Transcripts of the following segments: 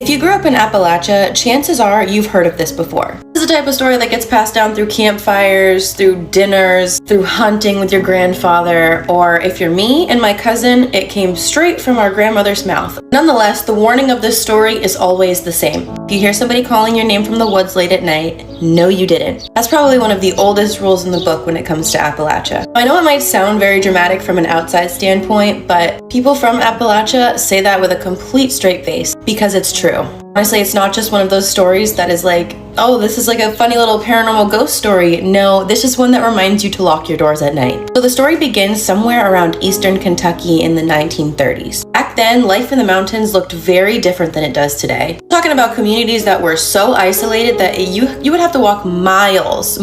If you grew up in Appalachia, chances are you've heard of this before. This is the type of story that gets passed down through campfires, through dinners, through hunting with your grandfather, or if you're me and my cousin, it came straight from our grandmother's mouth. Nonetheless, the warning of this story is always the same. If you hear somebody calling your name from the woods late at night, no you didn't. That's probably one of the oldest rules in the book when it comes to Appalachia. I know it might sound very dramatic from an outside standpoint, but people from Appalachia say that with a complete straight face because it's true. Honestly, it's not just one of those stories that is like, oh, this is like a funny little paranormal ghost story. No, this is one that reminds you to lock your doors at night. So the story begins somewhere around eastern Kentucky in the 1930s. Back then, life in the mountains looked very different than it does today. I'm talking about communities that were so isolated that you would have to walk miles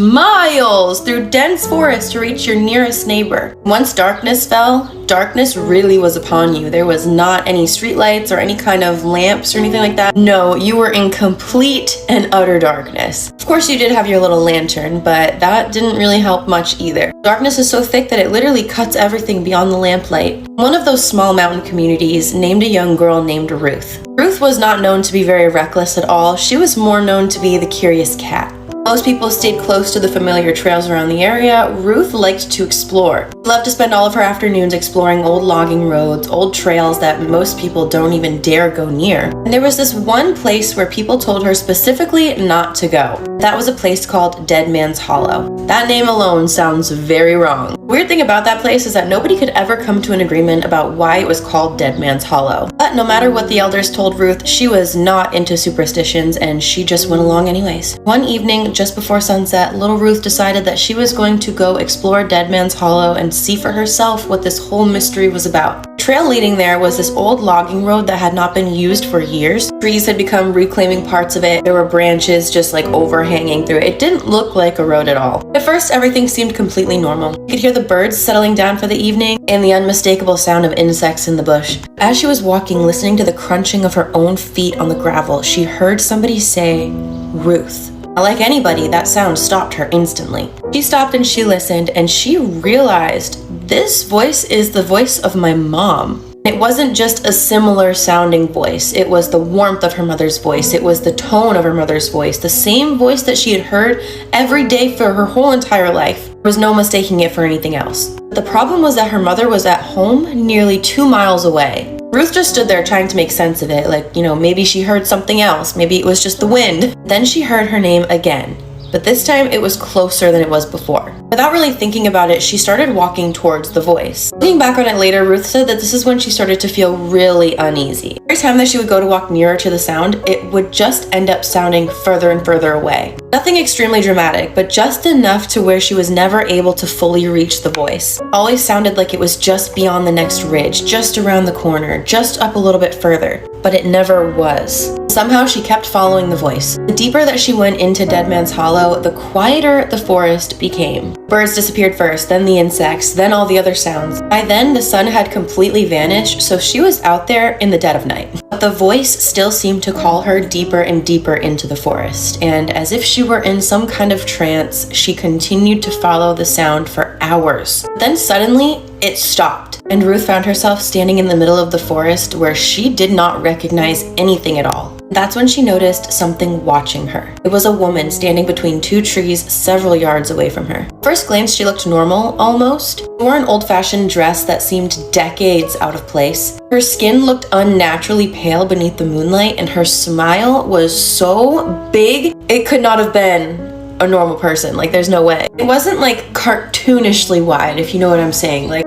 through dense forest to reach your nearest neighbor. Once darkness fell, darkness really was upon you. There was not any streetlights or any kind of lamps or anything like that. No, you were in complete and utter darkness. Of course, you did have your little lantern, but that didn't really help much either. Darkness is so thick that it literally cuts everything beyond the lamplight. One of those small mountain communities named a young girl named Ruth. Ruth was not known to be very reckless at all. She was more known to be the curious cat. Most people stayed close to the familiar trails around the area. Ruth liked to explore. She loved to spend all of her afternoons exploring old logging roads, old trails that most people don't even dare go near. And there was this one place where people told her specifically not to go. That was a place called Dead Man's Hollow. That name alone sounds very wrong. The weird thing about that place is that nobody could ever come to an agreement about why it was called Dead Man's Hollow. But no matter what the elders told Ruth, she was not into superstitions and she just went along anyways. One evening, just before sunset, little Ruth decided that she was going to go explore Dead Man's Hollow and see for herself what this whole mystery was about. The trail leading there was this old logging road that had not been used for years. Trees had become reclaiming parts of it. There were branches just like overhanging through it. It didn't look like a road at all. At first, everything seemed completely normal. You could hear the birds settling down for the evening and the unmistakable sound of insects in the bush. As she was walking, listening to the crunching of her own feet on the gravel, she heard somebody say, "Ruth." Like anybody, that sound stopped her instantly. She stopped and she listened, and she realized this voice is the voice of my mom. It wasn't just a similar sounding voice. It was the warmth of her mother's voice. It was the tone of her mother's voice. The same voice that she had heard every day for her whole entire life. There was no mistaking it for anything else. The problem was that her mother was at home nearly 2 miles away. Ruth just stood there trying to make sense of it, like, maybe she heard something else, maybe it was just the wind. Then she heard her name again, but this time it was closer than it was before. Without really thinking about it, she started walking towards the voice. Looking back on it later, Ruth said that this is when she started to feel really uneasy. Every time that she would go to walk nearer to the sound, it would just end up sounding further and further away. Nothing extremely dramatic, but just enough to where she was never able to fully reach the voice. It always sounded like it was just beyond the next ridge, just around the corner, just up a little bit further, but it never was. Somehow she kept following the voice. The deeper that she went into Dead Man's Hollow, the quieter the forest became. Birds disappeared first, then the insects, then all the other sounds. By then, the sun had completely vanished, so she was out there in the dead of night. But the voice still seemed to call her deeper and deeper into the forest, and as if she were in some kind of trance, she continued to follow the sound for hours. Then suddenly, it stopped, and Ruth found herself standing in the middle of the forest where she did not recognize anything at all. That's when she noticed something watching her. It was a woman standing between 2 trees several yards away from her. First glance, she looked normal, almost. She wore an old-fashioned dress that seemed decades out of place. Her skin looked unnaturally pale beneath the moonlight, and her smile was so big, it could not have been a normal person. Like, there's no way. It wasn't like cartoonishly wide, if you know what I'm saying. Like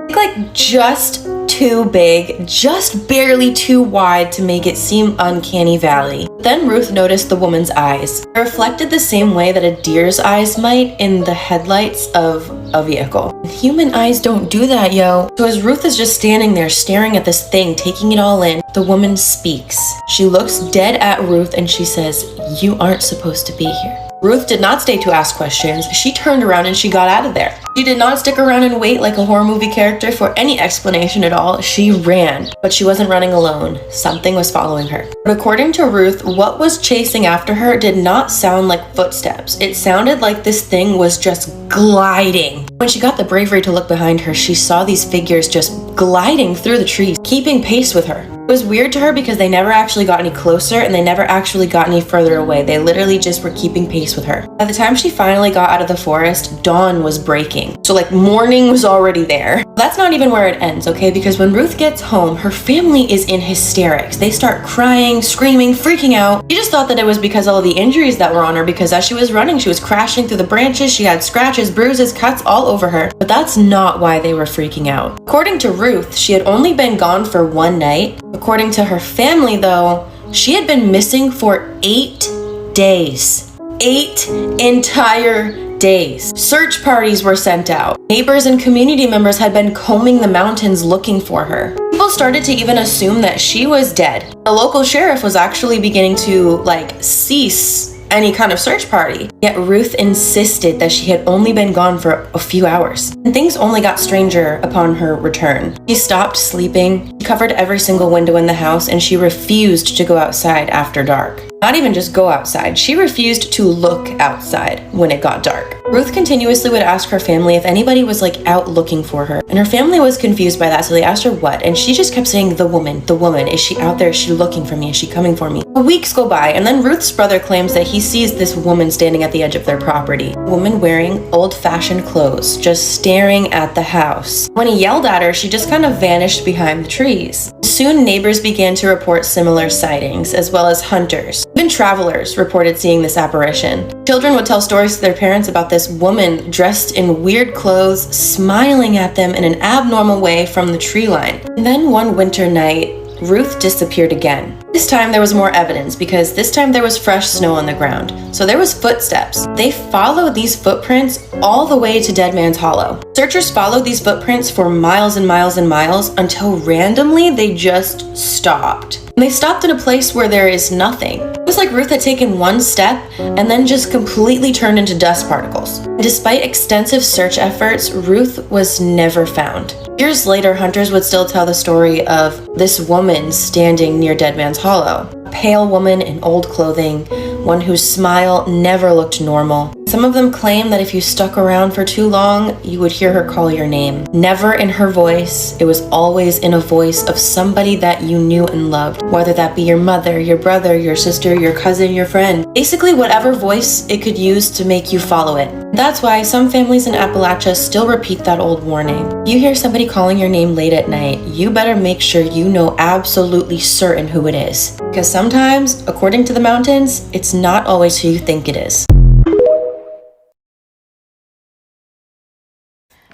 just too big, just barely too wide to make it seem uncanny valley. Then Ruth noticed the woman's eyes. They reflected the same way that a deer's eyes might in the headlights of a vehicle. Human eyes don't do that, yo. So as Ruth is just standing there staring at this thing, taking it all in, the woman speaks. She looks dead at Ruth and she says, "You aren't supposed to be here." Ruth did not stay to ask questions. She turned around and she got out of there. She did not stick around and wait like a horror movie character for any explanation at all. She ran, but she wasn't running alone. Something was following her. But according to Ruth, what was chasing after her did not sound like footsteps. It sounded like this thing was just gliding. When she got the bravery to look behind her, she saw these figures just gliding through the trees, keeping pace with her. It was weird to her because they never actually got any closer and they never actually got any further away. They literally just were keeping pace with her. By the time she finally got out of the forest, dawn was breaking. So like morning was already there. That's not even where it ends, okay? Because when Ruth gets home, her family is in hysterics. They start crying, screaming, freaking out. She just thought that it was because of all the injuries that were on her, because as she was running, she was crashing through the branches. She had scratches, bruises, cuts all over her. But that's not why they were freaking out. According to Ruth, she had only been gone for one night. According to her family, though, she had been missing for 8 days. 8 entire days. Search parties were sent out. Neighbors and community members had been combing the mountains looking for her. People started to even assume that she was dead. The local sheriff was actually beginning to cease any kind of search party. Yet Ruth insisted that she had only been gone for a few hours. And things only got stranger upon her return. She stopped sleeping, she covered every single window in the house, and she refused to go outside after dark. Not even just go outside, she refused to look outside when it got dark. Ruth continuously would ask her family if anybody was out looking for her. And her family was confused by that, so they asked her what, and she just kept saying, the woman, is she out there? Is she looking for me? Is she coming for me? Weeks go by, and then Ruth's brother claims that he sees this woman standing at the edge of their property. A woman wearing old-fashioned clothes, just staring at the house. When he yelled at her, she just kind of vanished behind the trees. Soon neighbors began to report similar sightings, as well as hunters. Even travelers reported seeing this apparition. Children would tell stories to their parents about this woman dressed in weird clothes, smiling at them in an abnormal way from the tree line. And then one winter night, Ruth disappeared again. This time there was more evidence because this time there was fresh snow on the ground. So there was footsteps. They followed these footprints all the way to Dead Man's Hollow. Searchers followed these footprints for miles and miles and miles until randomly they just stopped. And they stopped in a place where there is nothing. It was like Ruth had taken one step and then just completely turned into dust particles. And despite extensive search efforts, Ruth was never found. Years later, hunters would still tell the story of this woman standing near Dead Man's Hollow. A pale woman in old clothing, one whose smile never looked normal. Some of them claim that if you stuck around for too long, you would hear her call your name. Never in her voice, it was always in a voice of somebody that you knew and loved. Whether that be your mother, your brother, your sister, your cousin, your friend. Basically whatever voice it could use to make you follow it. That's why some families in Appalachia still repeat that old warning. You hear somebody calling your name late at night, you better make sure you know absolutely certain who it is. Because sometimes, according to the mountains, it's not always who you think it is.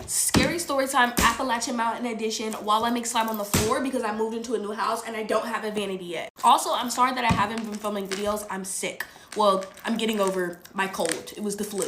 Scary story time, Appalachian Mountain edition. While I make slime on the floor because I moved into a new house and I don't have a vanity yet. Also, I'm sorry that I haven't been filming videos. I'm sick. Well, I'm getting over my cold. It was the flu.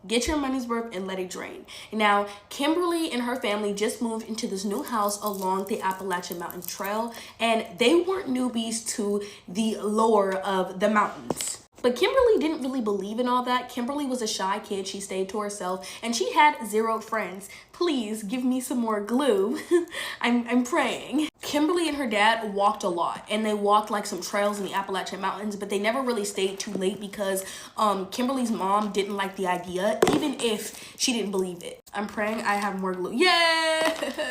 Get your money's worth and let it drain. Now, Kimberly and her family just moved into this new house along the Appalachian Mountain Trail, and they weren't newbies to the lore of the mountains. But Kimberly didn't really believe in all that. Kimberly was a shy kid. She stayed to herself and she had 0 friends. Please give me some more glue. I'm praying. Kimberly and her dad walked a lot, and they walked some trails in the Appalachian Mountains, but they never really stayed too late because Kimberly's mom didn't like the idea, even if she didn't believe it. I'm praying I have more glue. Yes!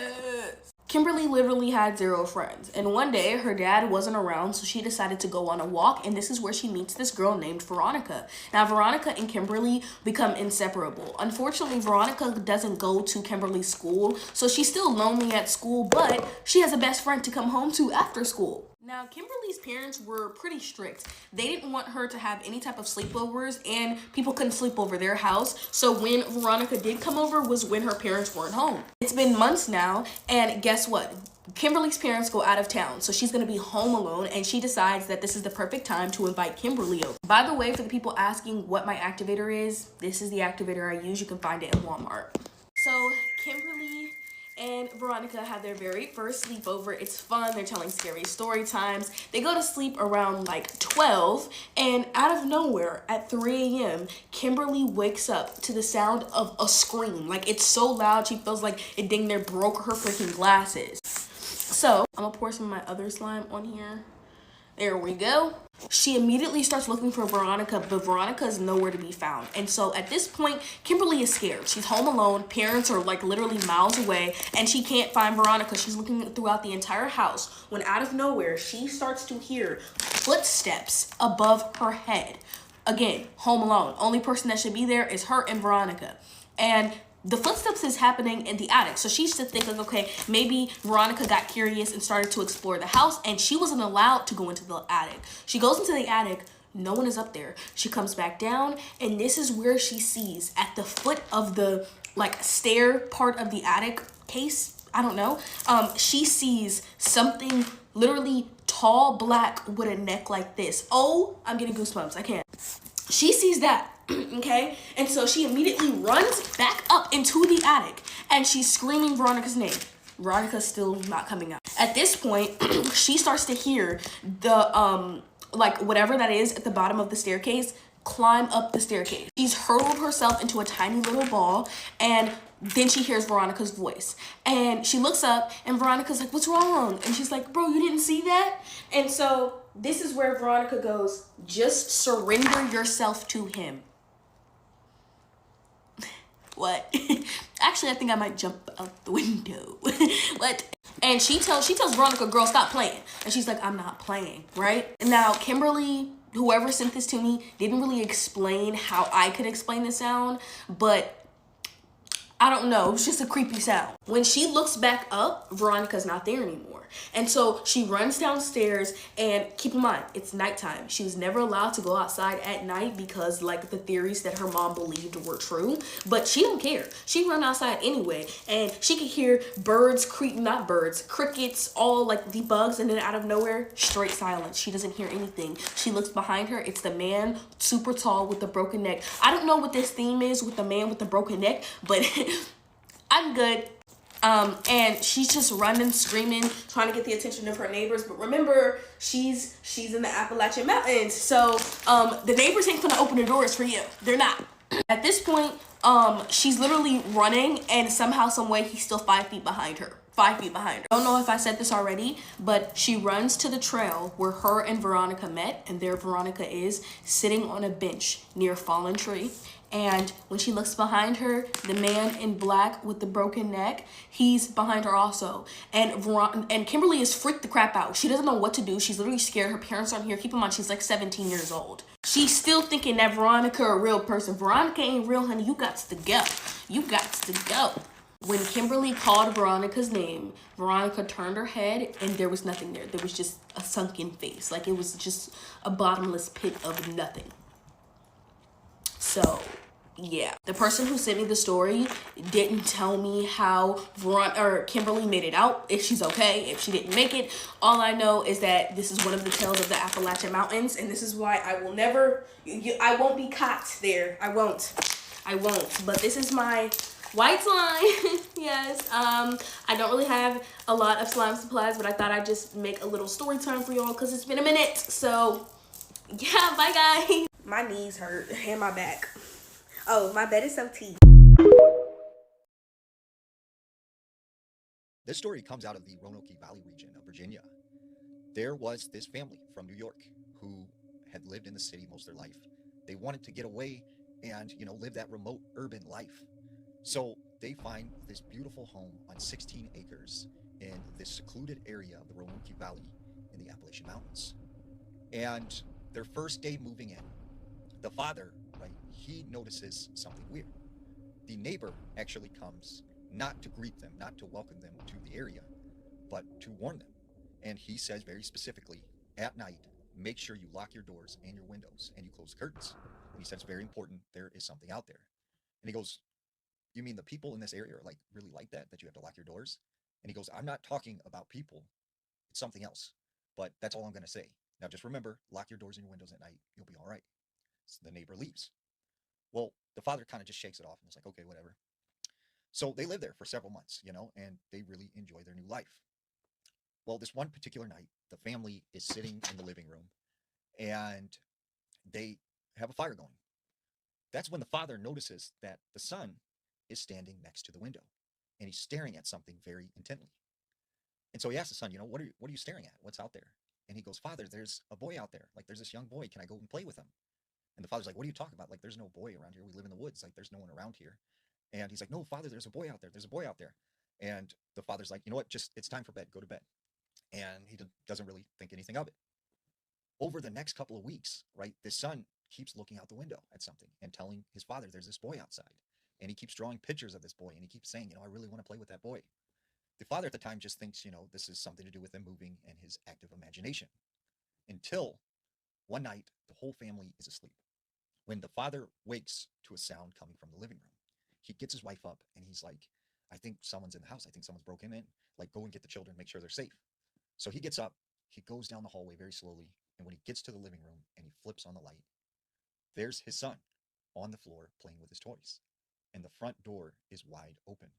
Kimberly literally had 0 friends, and one day her dad wasn't around, so she decided to go on a walk, and this is where she meets this girl named Veronica. Now, Veronica and Kimberly become inseparable. Unfortunately, Veronica doesn't go to Kimberly's school, so she's still lonely at school, but she has a best friend to come home to after school. Now, Kimberly's parents were pretty strict. They didn't want her to have any type of sleepovers, and people couldn't sleep over their house. So when Veronica did come over was when her parents weren't home. It's been months now, and guess what? Kimberly's parents go out of town, so she's gonna be home alone, and she decides that this is the perfect time to invite Kimberly over. By the way, for the people asking what my activator is, this is the activator I use. You can find it at Walmart. So Kimberly and Veronica have their very first sleepover. It's fun. They're telling scary story times. They go to sleep around 12, and out of nowhere at 3 a.m., Kimberly wakes up to the sound of a scream. It's so loud, she feels like it dang near broke her freaking glasses. So I'm gonna pour some of my other slime on here. There we go. She immediately starts looking for Veronica, but Veronica is nowhere to be found. And so at this point, Kimberly is scared. She's home alone. Parents are like literally miles away, and she can't find Veronica. She's looking throughout the entire house when out of nowhere, she starts to hear footsteps above her head. Again, home alone. Only person that should be there is her and Veronica. And the footsteps is happening in the attic. So she's just thinking, okay, maybe Veronica got curious and started to explore the house, and she wasn't allowed to go into the attic. She goes into the attic. No one is up there. She comes back down, and this is where she sees at the foot of the like stair part of the attic case. I don't know. She sees something literally tall, black with a neck like this. Oh, I'm getting goosebumps. I can't. She sees that, okay? And so she immediately runs back up into the attic, and she's screaming Veronica's name. Veronica's still not coming out. At this point, she starts to hear the, like whatever that is at the bottom of the staircase climb up the staircase. She's hurled herself into a tiny little ball, and then she hears Veronica's voice. And she looks up, and Veronica's like, what's wrong? And she's like, bro, you didn't see that? And so this is where Veronica goes, just surrender yourself to him. What? Actually, I think I might jump out the window. What? And she tells Veronica, girl, stop playing. And she's like, I'm not playing, right? And now Kimberly, whoever sent this to me, didn't really explain how I could explain the sound, but I don't know, it's just a creepy sound. When she looks back up, Veronica's not there anymore. And so she runs downstairs, and keep in mind, it's nighttime. She was never allowed to go outside at night because like the theories that her mom believed were true, but she don't care. She run outside anyway, and she could hear birds crickets, all like the bugs, and then out of nowhere, straight silence. She doesn't hear anything. She looks behind her, it's the man, super tall with the broken neck. I don't know what this theme is with the man with the broken neck, but I'm good. And she's just running, screaming, trying to get the attention of her neighbors. But remember, she's in the Appalachian Mountains, so the neighbors ain't gonna open the doors for you. They're not. At this point, she's literally running, and somehow, some way, he's still 5 feet behind her. 5 feet behind her. I don't know if I said this already, but she runs to the trail where her and Veronica met, and there Veronica is sitting on a bench near a fallen tree. And when she looks behind her, the man in black with the broken neck, he's behind her also. And Kimberly is freaked the crap out. She doesn't know what to do. She's literally scared. Her parents aren't here. Keep in mind, she's like 17 years old. She's still thinking that Veronica a real person. Veronica ain't real, honey. You got to go. You got to go. When Kimberly called Veronica's name, Veronica turned her head, and there was nothing there. There was just a sunken face. Like it was just a bottomless pit of nothing. So, yeah. The person who sent me the story didn't tell me how Kimberly made it out, if she's okay, if she didn't make it. All I know is that this is one of the tales of the Appalachian Mountains, and this is why I will never, I won't be caught there. I won't. But this is my white slime. Yes. I don't really have a lot of slime supplies, but I thought I'd just make a little story time for y'all because it's been a minute. So, yeah, bye guys. My knees hurt and my back. Oh, my bed is so tea. This story comes out of the Roanoke Valley region of Virginia. There was this family from New York who had lived in the city most of their life. They wanted to get away and, live that remote urban life. So they find this beautiful home on 16 acres in this secluded area of the Roanoke Valley in the Appalachian Mountains. And their first day moving in, the father, right, he notices something weird. The neighbor actually comes not to greet them, not to welcome them to the area, but to warn them. And he says very specifically, at night, make sure you lock your doors and your windows and you close the curtains. And he says, very important, there is something out there. And he goes, you mean the people in this area are really like that you have to lock your doors? And he goes, I'm not talking about people. It's something else. But that's all I'm going to say. Now just remember, lock your doors and your windows at night. You'll be all right. So the neighbor leaves. Well, the father kind of just shakes it off and is like, okay, whatever. So they live there for several months, and they really enjoy their new life. Well, this one particular night, the family is sitting in the living room and they have a fire going. That's when the father notices that the son is standing next to the window and he's staring at something very intently. And so he asks the son, what are you staring at? What's out there? And he goes, Father, there's a boy out there. Like, there's this young boy. Can I go and play with him? And the father's like, what are you talking about? Like, there's no boy around here. We live in the woods. Like, there's no one around here. And he's like, no, Father, there's a boy out there. There's a boy out there. And the father's like, you know what? Just, it's time for bed. Go to bed. And he doesn't really think anything of it. Over the next couple of weeks, right, this son keeps looking out the window at something and telling his father, there's this boy outside. And he keeps drawing pictures of this boy. And he keeps saying, I really want to play with that boy. The father at the time just thinks, this is something to do with him moving and his active imagination. Until one night, the whole family is asleep. When the father wakes to a sound coming from the living room, he gets his wife up and he's like, I think someone's in the house. I think someone's broken in. Like, go and get the children, make sure they're safe. So he gets up, he goes down the hallway very slowly. And when he gets to the living room and he flips on the light, there's his son on the floor playing with his toys. And the front door is wide open.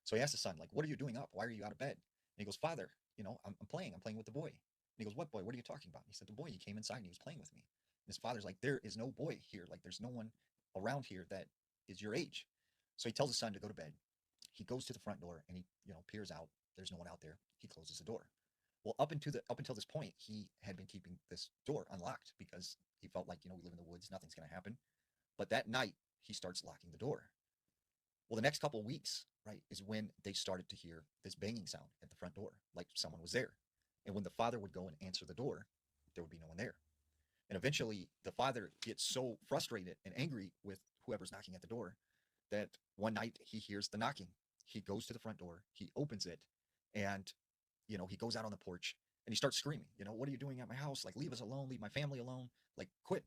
So he asks the son, like, what are you doing up? Why are you out of bed? And he goes, Father, I'm playing with the boy. And he goes, what boy? What are you talking about? And he said, the boy, he came inside and he was playing with me. And his father's like, there is no boy here. Like, there's no one around here that is your age. So he tells his son to go to bed. He goes to the front door and he, peers out. There's no one out there. He closes the door. Well, up until this point, he had been keeping this door unlocked because he felt like, we live in the woods, nothing's going to happen. But that night, he starts locking the door. Well, the next couple of weeks, right, is when they started to hear this banging sound at the front door, like someone was there. And when the father would go and answer the door, there would be no one there. And eventually, the father gets so frustrated and angry with whoever's knocking at the door that one night he hears the knocking. He goes to the front door, he opens it, and he goes out on the porch and he starts screaming, what are you doing at my house? Like, leave us alone, leave my family alone, like, quit.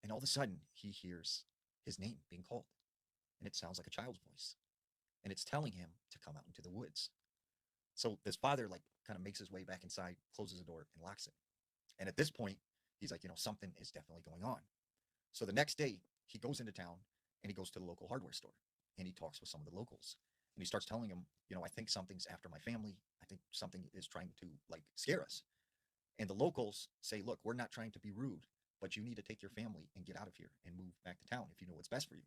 And all of a sudden he hears his name being called and it sounds like a child's voice and it's telling him to come out into the woods. So this father kind of makes his way back inside, closes the door and locks it. And at this point, he's like, something is definitely going on. So the next day he goes into town and he goes to the local hardware store and he talks with some of the locals. And he starts telling him, I think something's after my family. I think something is trying to scare us. And the locals say, look, we're not trying to be rude, but you need to take your family and get out of here and move back to town if you know what's best for you.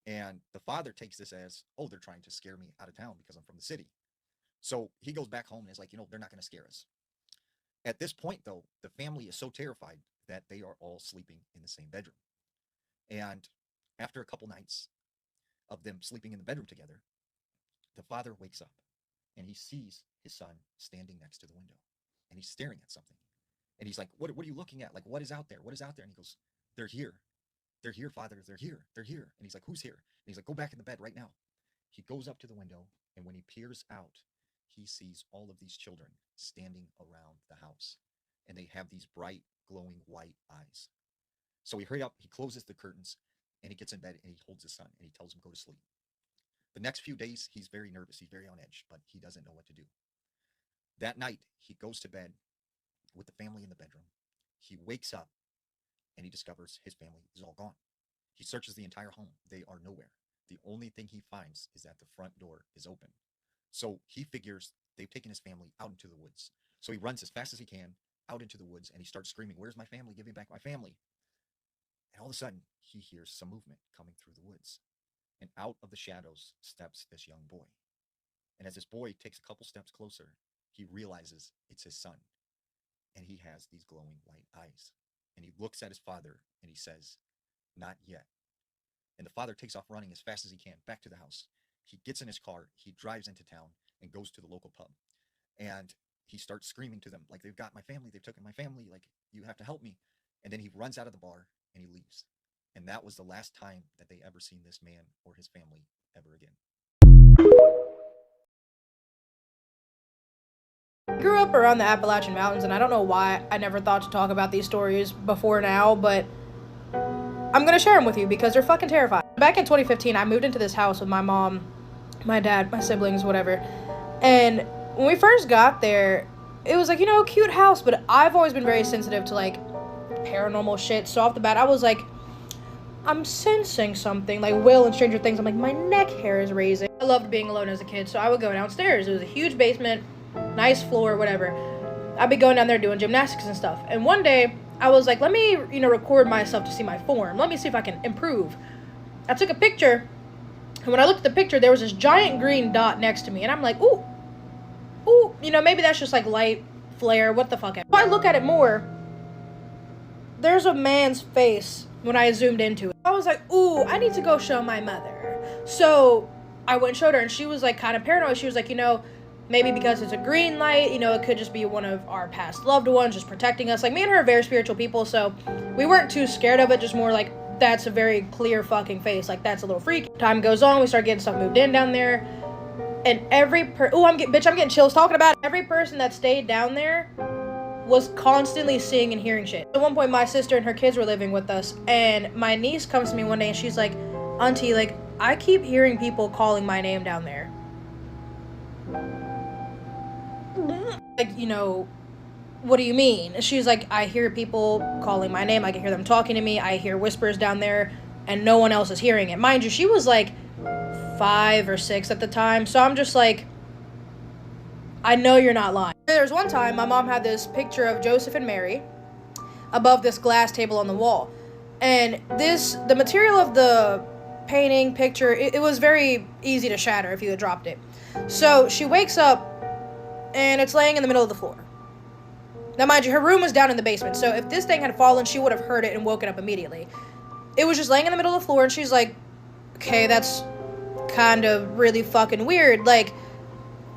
And the father takes this as, oh, they're trying to scare me out of town because I'm from the city. So he goes back home and is like, they're not going to scare us. At this point, though, the family is so terrified that they are all sleeping in the same bedroom. And after a couple nights of them sleeping in the bedroom together, the father wakes up and he sees his son standing next to the window and he's staring at something. And he's like, what are you looking at? Like, what is out there? What is out there? And he goes, they're here. They're here, Father. They're here. They're here. And he's like, who's here? And he's like, go back in the bed right now. He goes up to the window. And when he peers out, he sees all of these children standing around the house. And they have these bright, glowing white eyes. So he hurried up, he closes the curtains, and he gets in bed and he holds his son and he tells him go to sleep. The next few days, he's very nervous. He's very on edge, but he doesn't know what to do. That night, he goes to bed with the family in the bedroom. He wakes up and he discovers his family is all gone. He searches the entire home. They are nowhere. The only thing he finds is that the front door is open. So he figures they've taken his family out into the woods. So he runs as fast as he can out into the woods and he starts screaming, where's my family? Give me back my family. And all of a sudden, he hears some movement coming through the woods. And out of the shadows steps this young boy. And as this boy takes a couple steps closer, he realizes it's his son. And he has these glowing white eyes. And he looks at his father and he says, not yet. And the father takes off running as fast as he can back to the house. He gets in his car, he drives into town and goes to the local pub. And he starts screaming to them, like, they've got my family, they've taken my family, like, you have to help me. And then he runs out of the bar and he leaves. And that was the last time that they ever seen this man or his family ever again. I grew up around the Appalachian Mountains, and I don't know why I never thought to talk about these stories before now, but I'm going to share them with you because they're fucking terrifying. Back in 2015, I moved into this house with my mom, my dad, my siblings, whatever. And when we first got there, it was like, cute house, but I've always been very sensitive to, paranormal shit. So off the bat, I was like, I'm sensing something, like Will in Stranger Things. I'm like, my neck hair is raising. I loved being alone as a kid, so I would go downstairs. It was a huge basement, nice floor, whatever. I'd be going down there doing gymnastics and stuff. And one day, I was like, let me, record myself to see my form. Let me see if I can improve. I took a picture, and when I looked at the picture, there was this giant green dot next to me. And I'm like, ooh, maybe that's just, light flare, what the fuck. If I look at it more, there's a man's face when I zoomed into it. I was like, ooh, I need to go show my mother. So I went and showed her, and she was like kind of paranoid. She was like, you know, maybe because it's a green light, you know, it could just be one of our past loved ones just protecting us. Like, me and her are very spiritual people, so we weren't too scared of it, just more like, that's a very clear fucking face. Like, that's a little freaky. Time goes on, we start getting stuff moved in down there, and I'm getting chills talking about it. Every person that stayed down there was constantly seeing and hearing shit. At one point, my sister and her kids were living with us, and my niece comes to me one day, and she's like, Auntie, like, I keep hearing people calling my name down there. Like, you know, what do you mean? And she's like, I hear people calling my name. I can hear them talking to me. I hear whispers down there, and no one else is hearing it. Mind you, she was like 5 or 6 at the time. So I'm just like, I know you're not lying. There's one time my mom had this picture of Joseph and Mary above this glass table on the wall. And the material of the painting, picture, it was very easy to shatter if you had dropped it. So she wakes up, and it's laying in the middle of the floor. Now, mind you, her room was down in the basement, so if this thing had fallen, she would have heard it and woken up immediately. It was just laying in the middle of the floor, and she's like, okay, that's kind of really fucking weird. Like,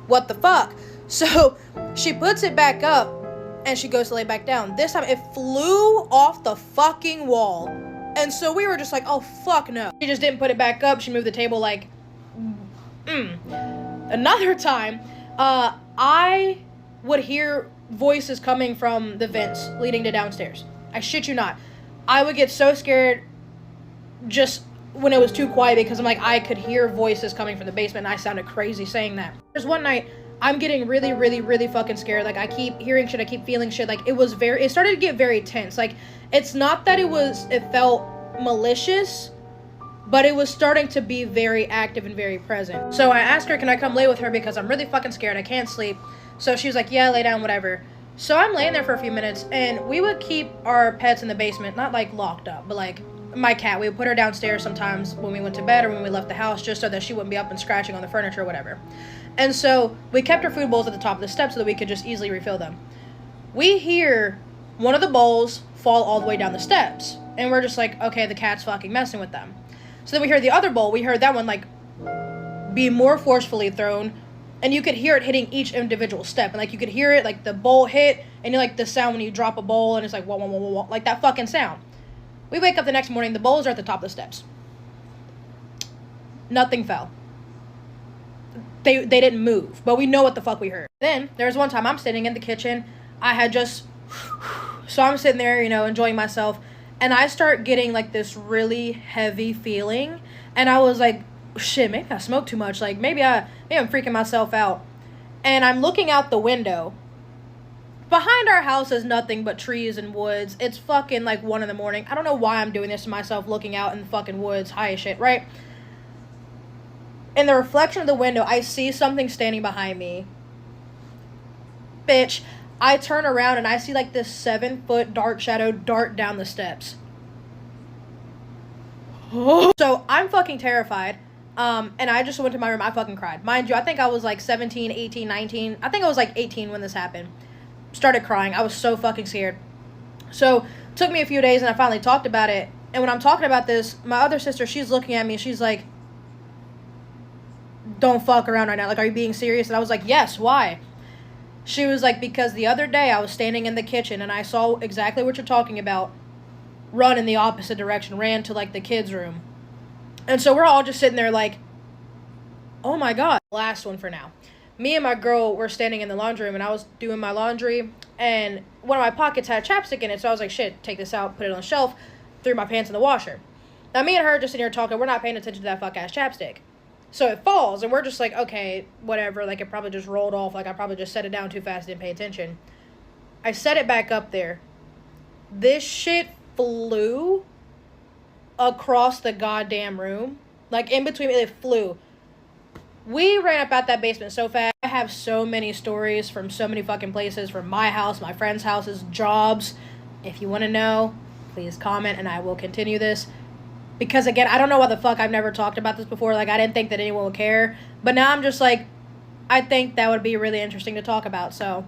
what the fuck? So she puts it back up, and she goes to lay back down. This time, it flew off the fucking wall. And so we were just like, oh, fuck no. She just didn't put it back up. She moved the table like, Another time, I would hear voices coming from the vents leading to downstairs. I shit you not. I would get so scared just when it was too quiet, because I'm like, I could hear voices coming from the basement, and I sounded crazy saying that. There's one night, I'm getting really, really, really fucking scared. Like, I keep hearing shit, I keep feeling shit. Like, it started to get very tense. Like, it's not that it felt malicious, but it was starting to be very active and very present. So I asked her, can I come lay with her, because I'm really fucking scared, I can't sleep. So she was like, yeah, lay down, whatever. So I'm laying there for a few minutes, and we would keep our pets in the basement, not like locked up, but like my cat, we would put her downstairs sometimes when we went to bed or when we left the house, just so that she wouldn't be up and scratching on the furniture or whatever. And so we kept her food bowls at the top of the steps so that we could just easily refill them. We hear one of the bowls fall all the way down the steps, and we're just like, okay, the cat's fucking messing with them. So then we heard the other bowl, we heard that one like be more forcefully thrown, and you could hear it hitting each individual step, and like you could hear it, like the bowl hit, and you like the sound when you drop a bowl, and it's like whoa, whoa, whoa, whoa, like that fucking sound. We wake up the next morning, the bowls are at the top of the steps. Nothing fell. They didn't move, but we know what the fuck we heard. Then there was one time I'm sitting in the kitchen, so I'm sitting there, you know, enjoying myself, and I start getting like this really heavy feeling, and I was like, shit, maybe I smoked too much, like maybe I'm freaking myself out. And I'm looking out the window. Behind our house is nothing but trees and woods. It's fucking like 1 a.m. I don't know why I'm doing this to myself, looking out in the fucking woods, high as shit, right? In the reflection of the window, I see something standing behind me. Bitch, I turn around and I see like this 7-foot dark shadow dart down the steps. So I'm fucking terrified. And I just went to my room. I fucking cried. Mind you, I think I was like 17, 18, 19. I think I was like 18 when this happened. Started crying. I was so fucking scared. So it took me a few days, and I finally talked about it. And when I'm talking about this, my other sister, she's looking at me, and she's like, don't fuck around right now. Like, are you being serious? And I was like, yes, why? She was like, because the other day I was standing in the kitchen, and I saw exactly what you're talking about run in the opposite direction, ran to like the kids' room. And so we're all just sitting there like, oh my God. Last one for now. Me and my girl were standing in the laundry room, and I was doing my laundry, and one of my pockets had chapstick in it, so I was like, shit, take this out, put it on the shelf, threw my pants in the washer. Now, me and her just sitting here talking, we're not paying attention to that fuck-ass chapstick. So it falls, and we're just like, okay, whatever, like, it probably just rolled off, like, I probably just set it down too fast, didn't pay attention. I set it back up there. This shit flew across the goddamn room. Like, in between, it flew. We ran up out that basement so fast. I have so many stories from so many fucking places, from my house, my friends' houses, jobs. If you want to know, please comment, and I will continue this. Because, again, I don't know why the fuck I've never talked about this before. Like, I didn't think that anyone would care. But now I'm just like, I think that would be really interesting to talk about, so.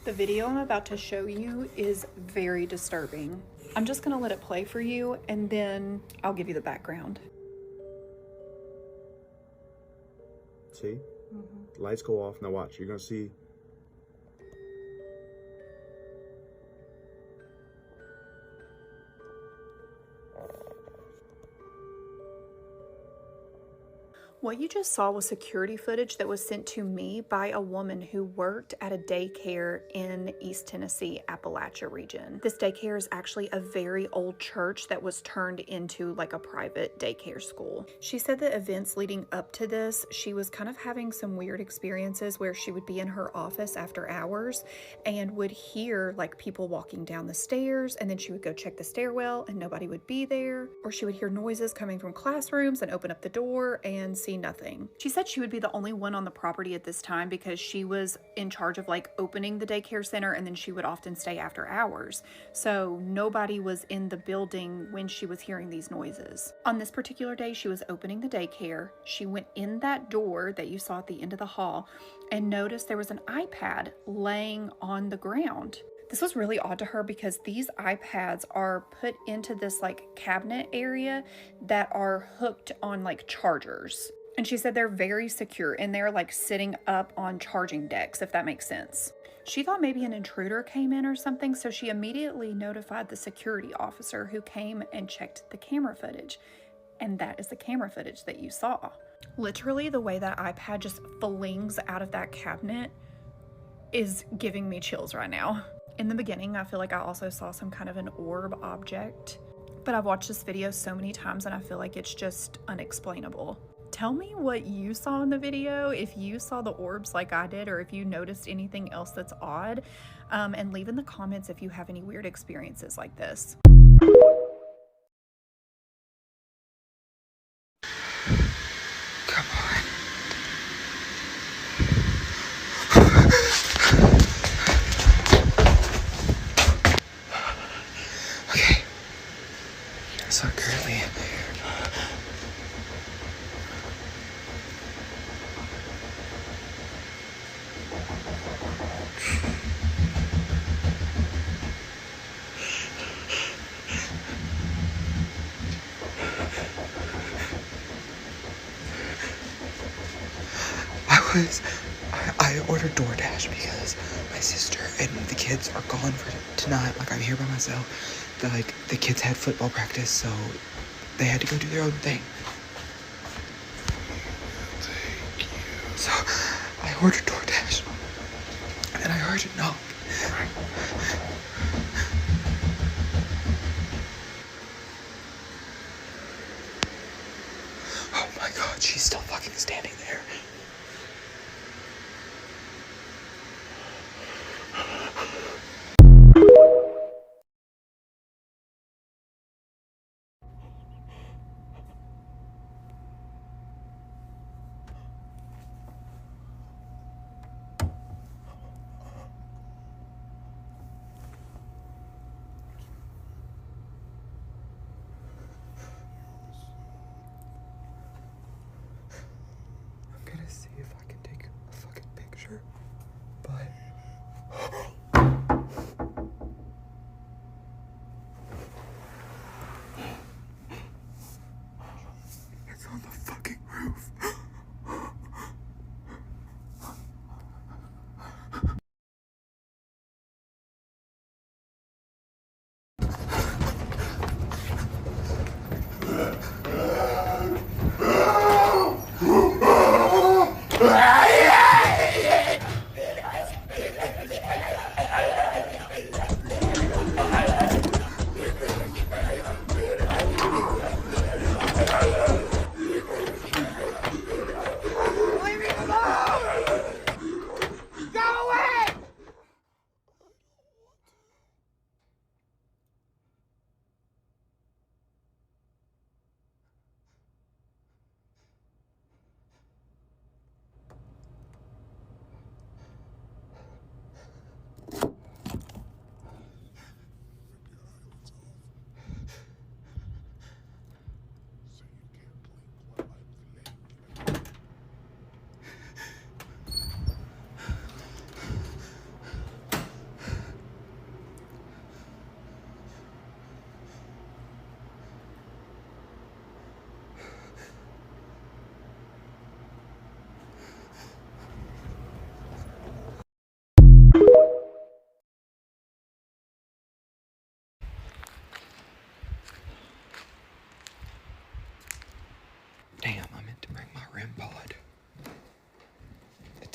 The video I'm about to show you is very disturbing. I'm just gonna let it play for you and then I'll give you the background. See? The lights go off. Now watch. You're gonna see. What you just saw was security footage that was sent to me by a woman who worked at a daycare in East Tennessee, Appalachia region. This daycare is actually a very old church that was turned into like a private daycare school. She said that events leading up to this, she was kind of having some weird experiences where she would be in her office after hours and would hear like people walking down the stairs, and then she would go check the stairwell and nobody would be there, or she would hear noises coming from classrooms and open up the door and see nothing. She said she would be the only one on the property at this time because she was in charge of like opening the daycare center, and then she would often stay after hours. So nobody was in the building when she was hearing these noises. On this particular day, she was opening the daycare. She went in that door that you saw at the end of the hall and noticed there was an iPad laying on the ground. This was really odd to her because these iPads are put into this like cabinet area that are hooked on like chargers. And she said they're very secure and they're like sitting up on charging decks, if that makes sense. She thought maybe an intruder came in or something, so she immediately notified the security officer who came and checked the camera footage. And that is the camera footage that you saw. Literally, the way that iPad just flings out of that cabinet is giving me chills right now. In the beginning, I feel like I also saw some kind of an orb object, but I've watched this video so many times and I feel like it's just unexplainable. Tell me what you saw in the video, if you saw the orbs like I did, or if you noticed anything else that's odd, and leave in the comments if you have any weird experiences like this. Come on. Okay. So currently, I ordered DoorDash because my sister and the kids are gone for tonight. Like, I'm here by myself. The kids had football practice, so they had to go do their own thing. Thank you. So I ordered DoorDash, and I heard it knock. Oh my God, she's still fucking standing there.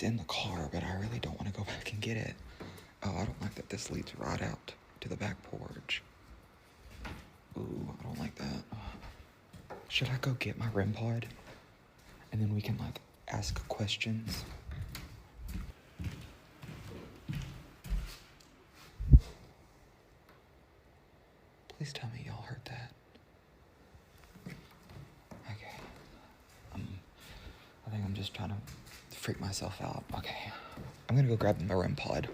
It's in the car, but I really don't want to go back and get it. Oh, I don't like that this leads right out to the back porch. Ooh, I don't like that. Should I go get my REM pod? And then we can, like, ask questions? Please tell me y'all heard that. Okay. I think I'm just trying to freak myself out. Okay. I'm gonna go grab my REM pod.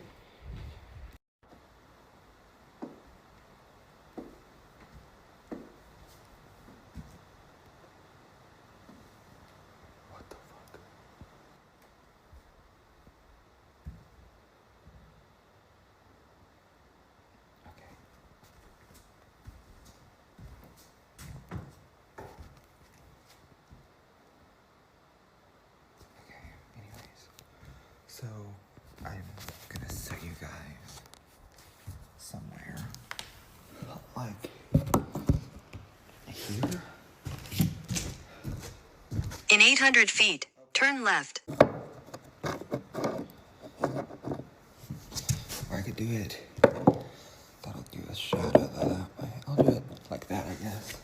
What the fuck? Okay. Okay, anyways. So, I'm gonna set you guys somewhere. Like, here? In 800 feet, turn left. Or I could do it. That'll do a shadow that way. I'll do it like that, I guess.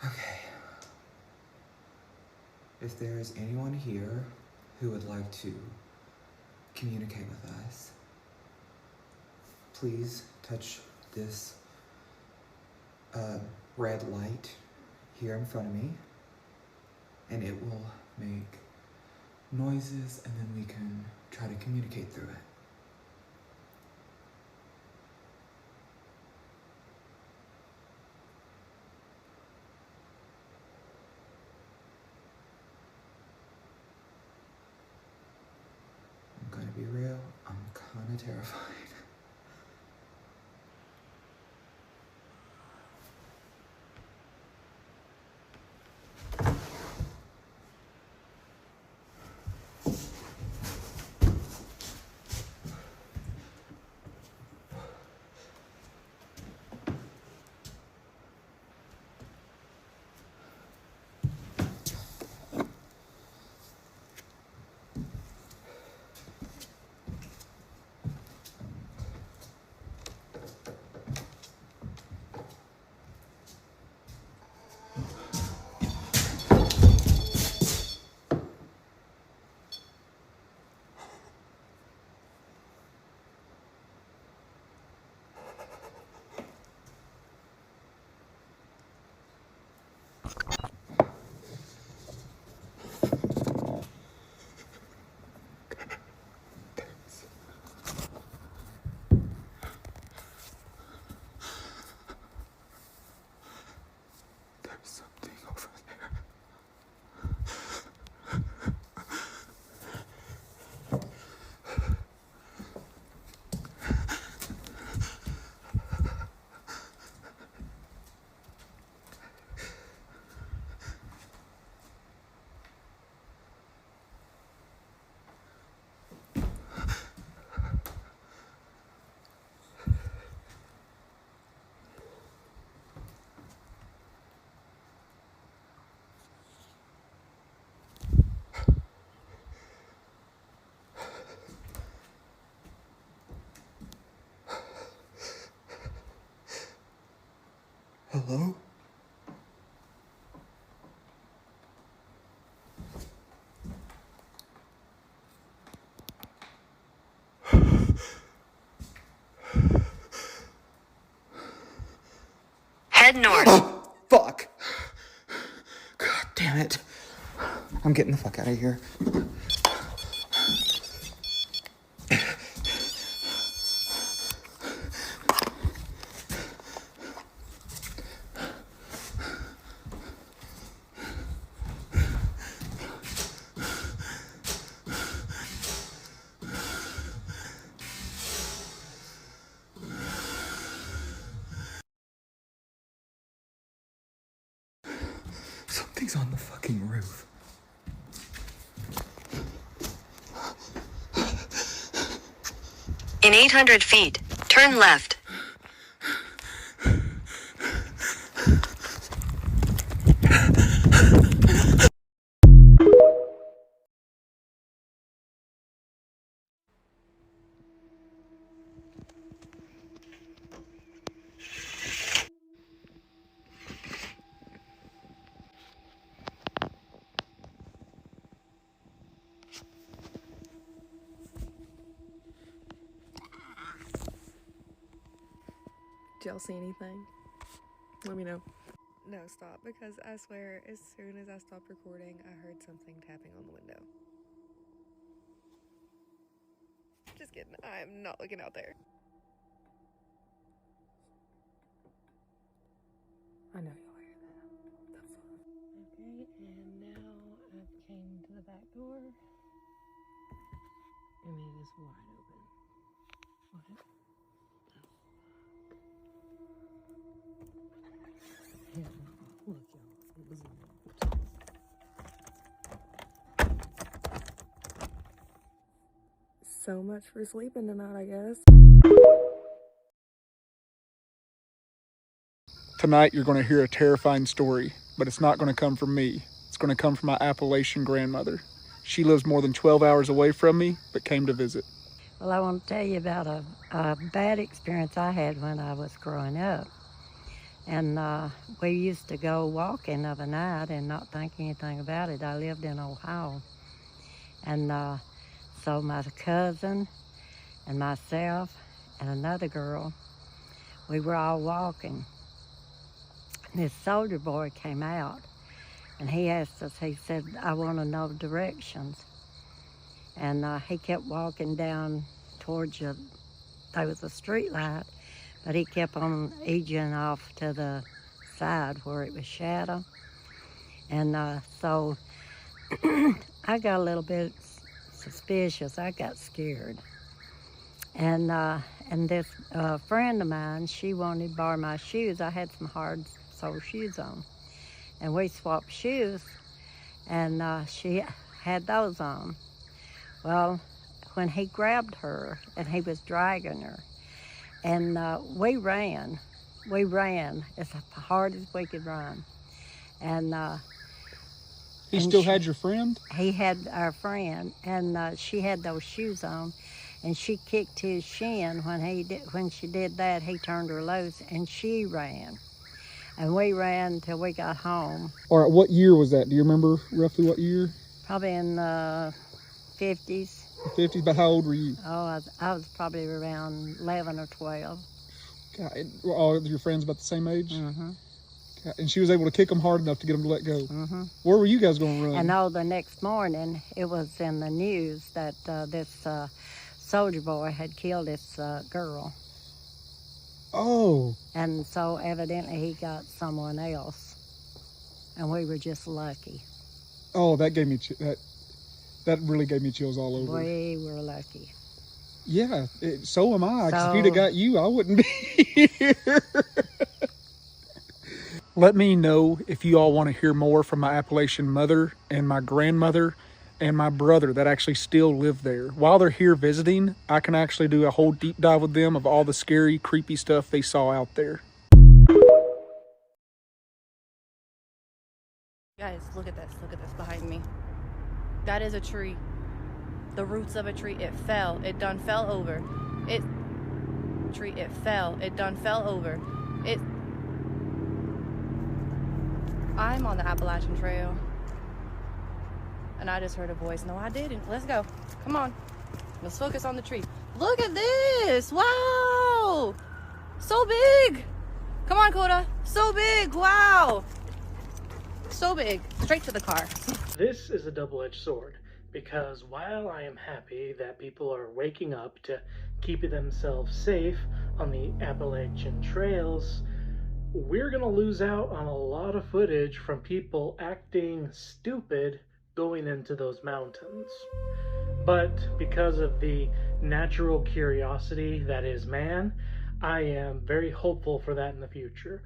Okay. If there is anyone here who would like to communicate with us, please touch this red light here in front of me, and it will make noises, and then we can try to communicate through it. I'm gonna be real, I'm kinda terrified. There's something over there. Hello? Head north. Oh, fuck. God damn it. I'm getting the fuck out of here. Something's on the fucking roof. In 800 feet, turn left. y'all see anything? Let me know. No, stop, because I swear, as soon as I stopped recording, I heard something tapping on the window. Just kidding, I am not looking out there. I know you'll hear that. Okay, and now I've came to the back door, and it is wide open. What? Yeah, look, y'all. It was so much for sleeping tonight, I guess. Tonight you're going to hear a terrifying story, but it's not going to come from me. It's going to come from my Appalachian grandmother. She lives more than 12 hours away from me, but came to visit. Well, I want to tell you about a bad experience I had when I was growing up. And we used to go walking of a night and not think anything about it. I lived in Ohio. And so my cousin and myself and another girl, we were all walking. This soldier boy came out and he asked us, he said, I want to know directions. And he kept walking down towards there was a street light, but he kept on edging off to the side where it was shadow. And so I got a little bit suspicious. I got scared. And this friend of mine, she wanted to borrow my shoes. I had some hard sole shoes on. And we swapped shoes, and she had those on. Well, when he grabbed her and he was dragging her, and we ran as hard as we could run. And He still had your friend? He had our friend, and she had those shoes on, and she kicked his shin. When she did that, he turned her loose, and she ran. And we ran till we got home. All right, what year was that? Do you remember roughly what year? Probably in the 50s. The 50s, but how old were you? Oh, I was probably around 11 or 12. God, were all of your friends about the same age? Mm-hmm. God, and she was able to kick them hard enough to get them to let go. Mm-hmm. Where were you guys going to run? And the next morning, it was in the news that this soldier boy had killed this girl. Oh. And so evidently he got someone else. And we were just lucky. Oh, that gave me that really gave me chills all over. We were lucky. Yeah, so am I. Because if he'd have got you, I wouldn't be here. Let me know if you all want to hear more from my Appalachian mother and my grandmother and my brother that actually still live there. While they're here visiting, I can actually do a whole deep dive with them of all the scary, creepy stuff they saw out there. Guys, look at this. Look at this behind me. That is a tree. The roots of a tree. It fell. It done fell over. It fell. It done fell over. I'm on the Appalachian Trail. And I just heard a voice. No, I didn't. Let's go. Come on. Let's focus on the tree. Look at this. Wow. So big. Come on, Coda. So big. Wow. So big. Straight to the car. This is a double-edged sword, because while I am happy that people are waking up to keeping themselves safe on the Appalachian trails, we're going to lose out on a lot of footage from people acting stupid going into those mountains. But because of the natural curiosity that is man, I am very hopeful for that in the future.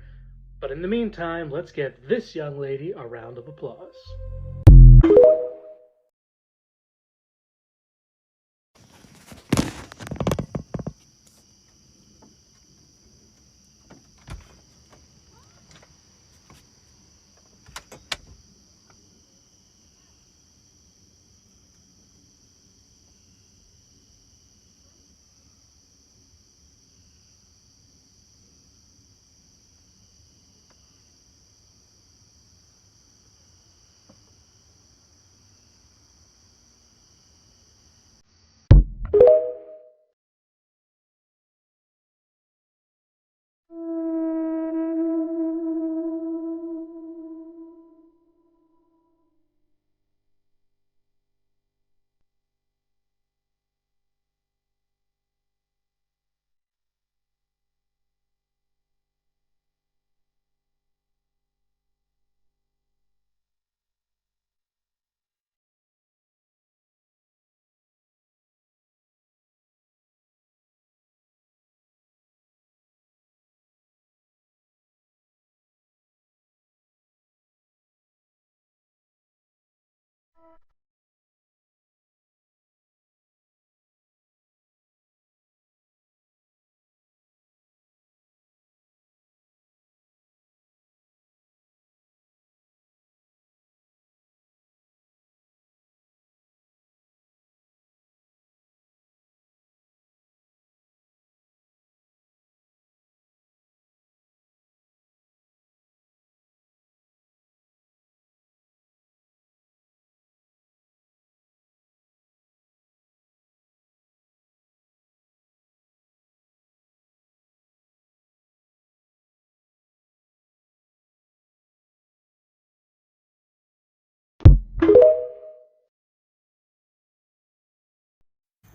But in the meantime, let's give this young lady a round of applause.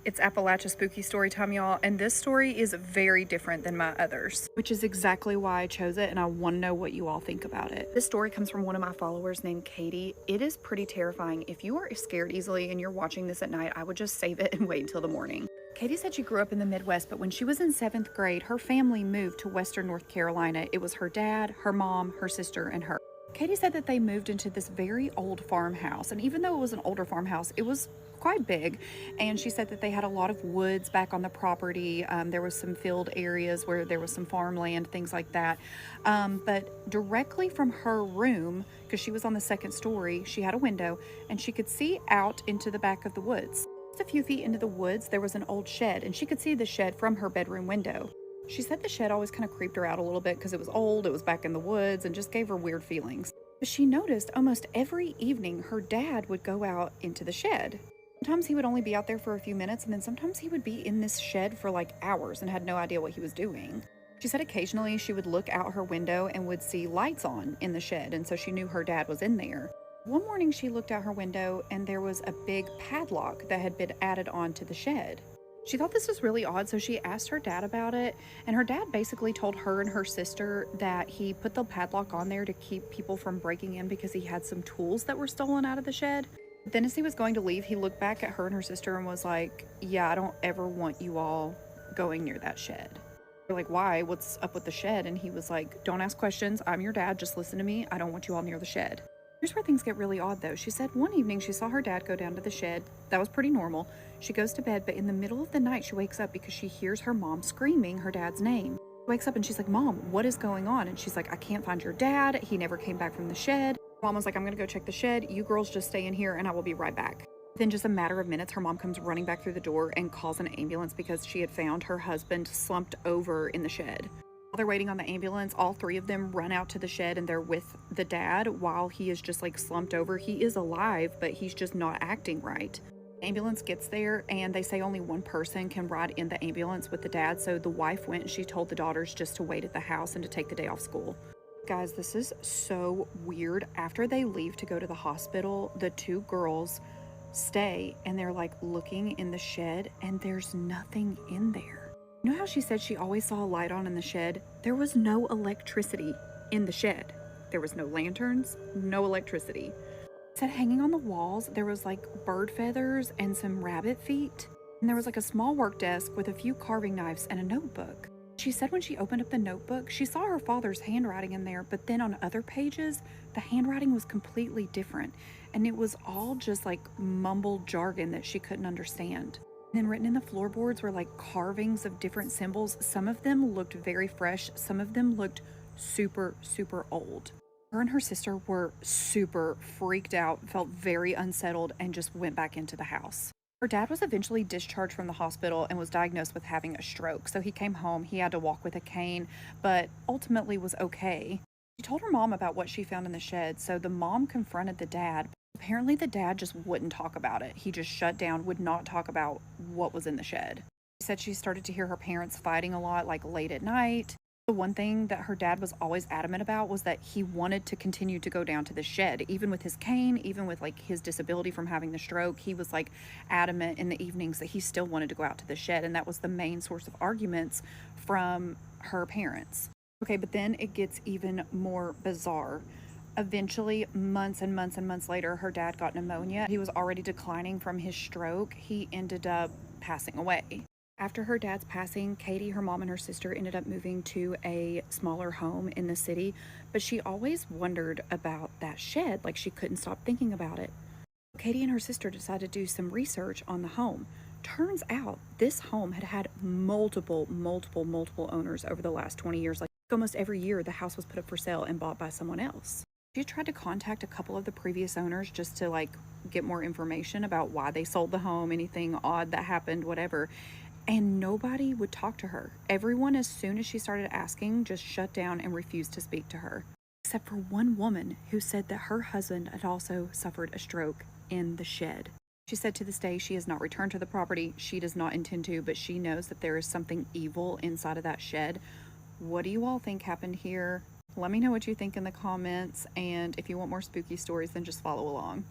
It's Appalachia spooky story time, y'all, and this story is very different than my others, which is exactly why I chose it, and I want to know what you all think about it. This story comes from one of my followers named Katie. It is pretty terrifying. If you are scared easily and you're watching this at night, I would just save it and wait until the morning. Katie said she grew up in the Midwest, but when she was in 7th grade, her family moved to Western North Carolina. It was her dad, her mom, her sister, and her. Katie said that they moved into this very old farmhouse, and even though it was an older farmhouse, it was quite big, and she said that they had a lot of woods back on the property. There was some field areas where there was some farmland, things like that. But directly from her room, because she was on the 2nd story, she had a window, and she could see out into the back of the woods. Just a few feet into the woods, there was an old shed, and she could see the shed from her bedroom window. She said the shed always kind of creeped her out a little bit because it was old, it was back in the woods, and just gave her weird feelings. But she noticed almost every evening her dad would go out into the shed. Sometimes he would only be out there for a few minutes, and then sometimes he would be in this shed for like hours and had no idea what he was doing. She said occasionally she would look out her window and would see lights on in the shed, and so she knew her dad was in there. One morning she looked out her window and there was a big padlock that had been added on to the shed. She thought this was really odd, so she asked her dad about it, and her dad basically told her and her sister that he put the padlock on there to keep people from breaking in because he had some tools that were stolen out of the shed. Then as he was going to leave, he looked back at her and her sister and was like, "Yeah, I don't ever want you all going near that shed." They're like, "Why? What's up with the shed?" And he was like, "Don't ask questions. I'm your dad. Just listen to me. I don't want you all near the shed." Here's where things get really odd though. She said one evening she saw her dad go down to the shed. That was pretty normal. She goes to bed, but in the middle of the night she wakes up because she hears her mom screaming her dad's name. She wakes up and she's like, "Mom, what is going on?" And she's like, "I can't find your dad. He never came back from the shed." Mom was like, "I'm gonna go check the shed. You girls just stay in here and I will be right back." Within just a matter of minutes, her mom comes running back through the door and calls an ambulance because she had found her husband slumped over in the shed. While they're waiting on the ambulance, all 3 of them run out to the shed and they're with the dad while he is just like slumped over. He is alive, but he's just not acting right. The ambulance gets there and they say only one person can ride in the ambulance with the dad, so the wife went and she told the daughters just to wait at the house and to take the day off school. Guys, this is so weird. After they leave to go to the hospital, the 2 girls stay and they're like looking in the shed and there's nothing in there. You know how she said she always saw a light on in the shed? There was no electricity in the shed. There was no lanterns, no electricity. It said hanging on the walls, there was like bird feathers and some rabbit feet. And there was like a small work desk with a few carving knives and a notebook. She said when she opened up the notebook, she saw her father's handwriting in there, but then on other pages, the handwriting was completely different. And it was all just like mumbled jargon that she couldn't understand. And then written in the floorboards were like carvings of different symbols. Some of them looked very fresh. Some of them looked super, super old. Her and her sister were super freaked out, felt very unsettled, and just went back into the house. Her dad was eventually discharged from the hospital and was diagnosed with having a stroke. So he came home, he had to walk with a cane, but ultimately was okay. She told her mom about what she found in the shed, so the mom confronted the dad. Apparently the dad just wouldn't talk about it. He just shut down, would not talk about what was in the shed. She said she started to hear her parents fighting a lot, like late at night. The one thing that her dad was always adamant about was that he wanted to continue to go down to the shed, even with his cane, even with like his disability from having the stroke. He was like adamant in the evenings that he still wanted to go out to the shed, and that was the main source of arguments from her parents. Okay, but then it gets even more bizarre. Eventually, months and months and months later, her dad got pneumonia. He was already declining from his stroke. He ended up passing away. After her dad's passing, Katie, her mom, and her sister ended up moving to a smaller home in the city, but she always wondered about that shed. Like, she couldn't stop thinking about it. Katie and her sister decided to do some research on the home. Turns out this home had had multiple owners over the last 20 years. Like almost every year, the house was put up for sale and bought by someone else. She tried to contact a couple of the previous owners just to like get more information about why they sold the home, anything odd that happened, whatever. And nobody would talk to her. Everyone, as soon as she started asking, just shut down and refused to speak to her. Except for one woman who said that her husband had also suffered a stroke in the shed. She said to this day she has not returned to the property. She does not intend to, but she knows that there is something evil inside of that shed. What do you all think happened here? Let me know what you think in the comments, and if you want more spooky stories, then just follow along.